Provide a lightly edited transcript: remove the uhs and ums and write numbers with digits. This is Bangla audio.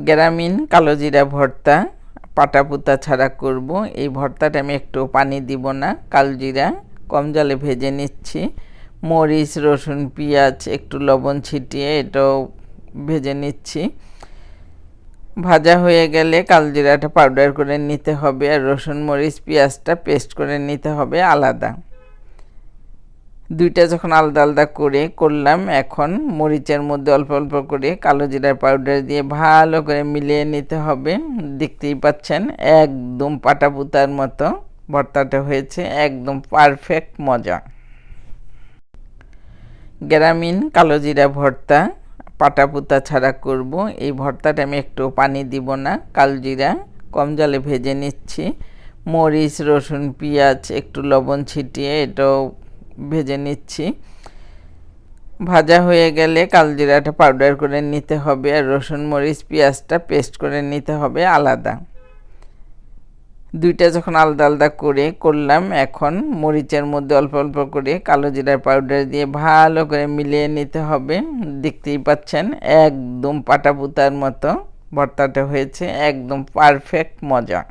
গ্রামীণ কালো জিরা ভর্তা পাটাপুতা ছাড়া করব। এই ভর্তাটা আমি একটু পানি দিব না, কালজিরা কম জলে ভেজে নিচ্ছি। মরিচ, রসুন, পেঁয়াজ একটু লবণ ছিটিয়ে এটাও ভেজে নিচ্ছি। ভাজা হয়ে গেলে কালজিরাটা পাউডার করে নিতে হবে, আর রসুন, মরিচ, পেঁয়াজটা পেস্ট করে নিতে হবে আলাদা। দুইটা যখন আলাদা আলাদা করলাম, এখন মরিচের মধ্যে অল্প অল্প করে কালো জিরার পাউডার দিয়ে ভালো করে মিলিয়ে নিতে হবে। দেখতেই পাচ্ছেন একদম পাটাপুতার মতো ভর্তাটা হয়েছে, একদম পারফেক্ট মজা। গ্রামীণ কালো জিরা ভর্তা পাটাপুতা ছাড়া করব। এই ভর্তাটা আমি একটু পানি দিব না, কালজিরা কম জলে ভেজে নিচ্ছি। মরিচ, রসুন, পেঁয়াজ একটু লবণ ছিটিয়ে এটাও ভেজে নিচ্ছি। ভাজা হয়ে গেলে কালজিরাটা পাউডার করে নিতে হবে, আর রসুন, মরিচ, পেঁয়াজটা পেস্ট করে নিতে হবে আলাদা। দুইটা যখন আলাদা আলাদা করলাম, এখন মরিচের মধ্যে অল্প অল্প করে কালো জিরার পাউডার দিয়ে ভালো করে মিলিয়ে নিতে হবে। দেখতেই পাচ্ছেন একদম পাটাপুতার মতো ভর্তাটা হয়েছে, একদম পারফেক্ট মজা।